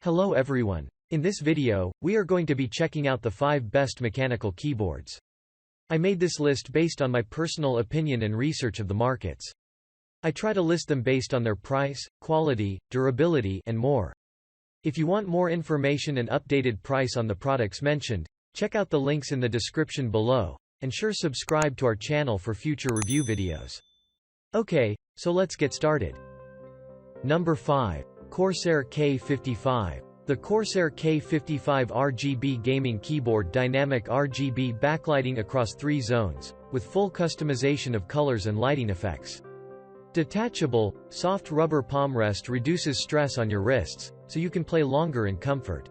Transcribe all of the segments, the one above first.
Hello everyone. In this video, we are going to be checking out the 5 best mechanical keyboards. I made this list based on my personal opinion and research of the markets. I try to list them based on their price, quality, durability, and more. If you want more information and updated price on the products mentioned, check out the links in the description below, and sure subscribe to our channel for future review videos. Okay, so let's get started. Number 5. Corsair K55. The Corsair K55 RGB gaming keyboard, dynamic RGB backlighting across 3 zones, with full customization of colors and lighting effects. Detachable, soft rubber palm rest reduces stress on your wrists, so you can play longer in comfort.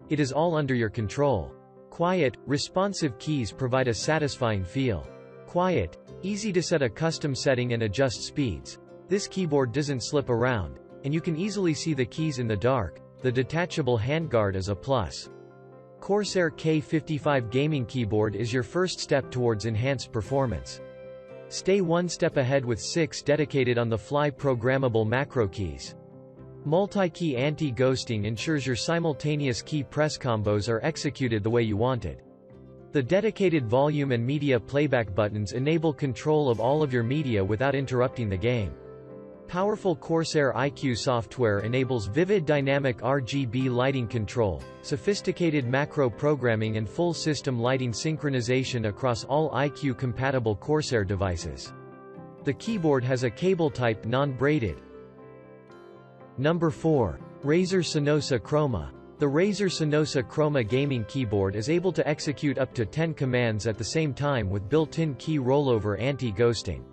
It is all under your control. Quiet, responsive keys provide a satisfying feel. Quiet, easy to set a custom setting and adjust speeds. This keyboard doesn't slip around, and you can easily see the keys in the dark. The detachable handguard is a plus. Corsair K55 gaming keyboard is your first step towards enhanced performance. Stay one step ahead with 6 dedicated on-the-fly programmable macro keys. Multi-key anti-ghosting ensures your simultaneous key press combos are executed the way you wanted. The dedicated volume and media playback buttons enable control of all of your media without interrupting the game. Powerful Corsair iQ software enables vivid dynamic RGB lighting control, sophisticated macro programming and full system lighting synchronization across all iQ-compatible Corsair devices. The keyboard has a cable-type non-braided. Number 4. Razer Synosa Chroma. The Razer Synosa Chroma gaming keyboard is able to execute up to 10 commands at the same time with built-in key rollover anti-ghosting.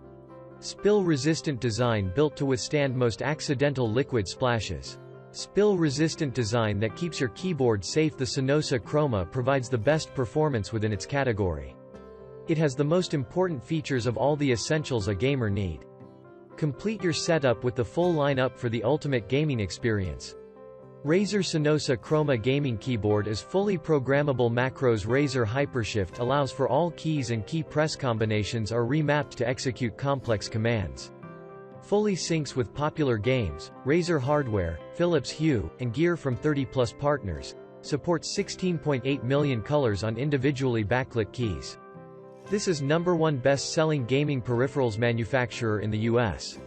Spill-resistant design built to withstand most accidental liquid splashes. Spill-resistant design that keeps your keyboard safe. The Synosa Chroma provides the best performance within its category. It has the most important features of all the essentials a gamer need. Complete your setup with the full lineup for the ultimate gaming experience. Razer Synosa Chroma gaming keyboard is fully programmable macros. Razer Hypershift allows for all keys and key press combinations are remapped to execute complex commands. Fully syncs with popular games. Razer hardware, Philips Hue, and gear from 30+ partners. Supports 16.8 million colors on individually backlit keys. This is #1 best-selling gaming peripherals manufacturer in the US.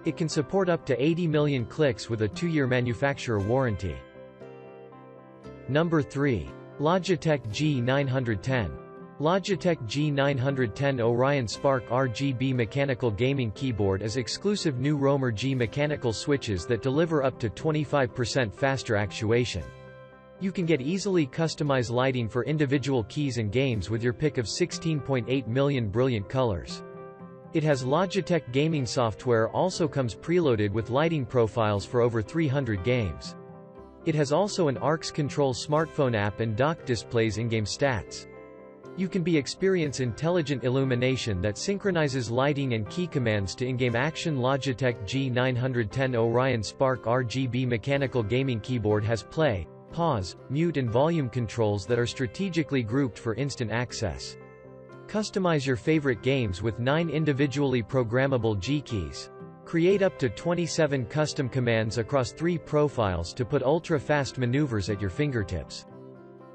It can support up to 80 million clicks with a 2-year manufacturer warranty. Number 3. Logitech G910. Logitech G910 Orion Spark RGB mechanical gaming keyboard is exclusive new Roamer G mechanical switches that deliver up to 25% faster actuation. You can get easily customized lighting for individual keys and games with your pick of 16.8 million brilliant colors. It has Logitech gaming software, also comes preloaded with lighting profiles for over 300 games. It has also an ARX Control smartphone app and dock displays in-game stats. You can experience intelligent illumination that synchronizes lighting and key commands to in-game action. Logitech G910 Orion Spark RGB mechanical gaming keyboard has play, pause, mute and volume controls that are strategically grouped for instant access. Customize your favorite games with 9 individually programmable G keys. Create up to 27 custom commands across 3 profiles to put ultra-fast maneuvers at your fingertips.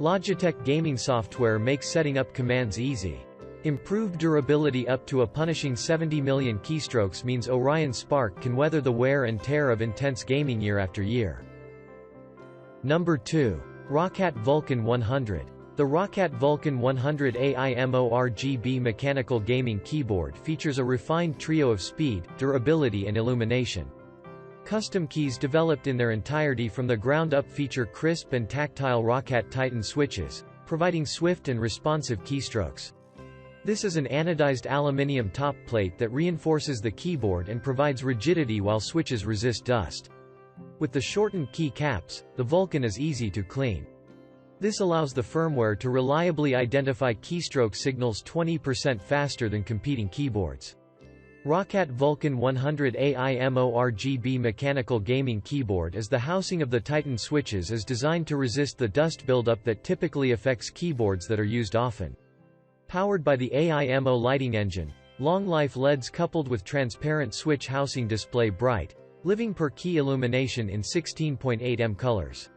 Logitech gaming software makes setting up commands easy. Improved durability up to a punishing 70 million keystrokes means Orion Spark can weather the wear and tear of intense gaming year after year. Number 2. Roccat Vulcan 100. The Roccat Vulcan 100 AIMO RGB mechanical gaming keyboard features a refined trio of speed, durability and illumination. Custom keys developed in their entirety from the ground up feature crisp and tactile Roccat Titan switches, providing swift and responsive keystrokes. This is an anodized aluminium top plate that reinforces the keyboard and provides rigidity while switches resist dust. With the shortened key caps, the Vulcan is easy to clean. This allows the firmware to reliably identify keystroke signals 20% faster than competing keyboards. Roccat Vulcan 100 AIMO RGB mechanical gaming keyboard is the housing of the Titan switches is designed to resist the dust buildup that typically affects keyboards that are used often. Powered by the AIMO lighting engine, long-life LEDs coupled with transparent switch housing display bright, living per key illumination in 16.8 m colors.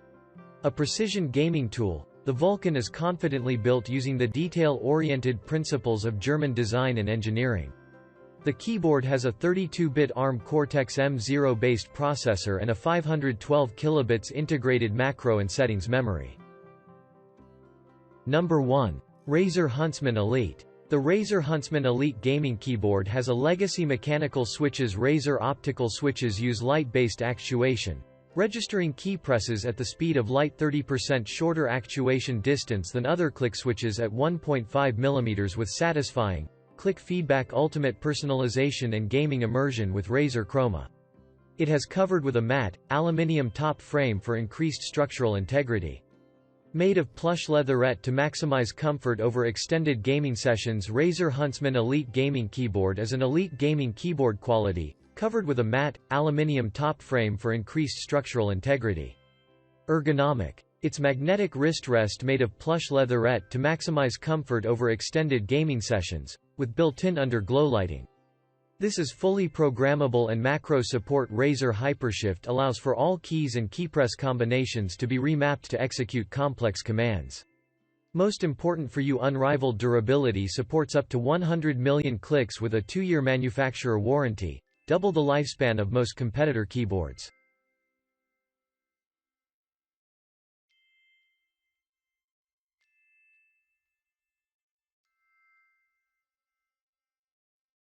A precision gaming tool, the Vulcan is confidently built using the detail-oriented principles of German design and engineering. The keyboard has a 32-bit ARM Cortex-M0-based processor and a 512 kilobits integrated macro and settings memory. Number 1. Razer Huntsman Elite. The Razer Huntsman Elite gaming keyboard has a legacy mechanical switches. Razer optical switches use light-based actuation, registering key presses at the speed of light, 30% shorter actuation distance than other click switches at 1.5 mm with satisfying click feedback, ultimate personalization and gaming immersion with Razer Chroma. It has covered with a matte, aluminium top frame for increased structural integrity. Made of plush leatherette to maximize comfort over extended gaming sessions. Razer Huntsman Elite Gaming Keyboard is an elite gaming keyboard quality, covered with a matte, aluminium top frame for increased structural integrity. Ergonomic. Its magnetic wrist rest made of plush leatherette to maximize comfort over extended gaming sessions, with built-in underglow lighting. This is fully programmable and macro support. Razer Hypershift allows for all keys and keypress combinations to be remapped to execute complex commands. Most important for you, unrivaled durability, supports up to 100 million clicks with a 2-year manufacturer warranty, double the lifespan of most competitor keyboards.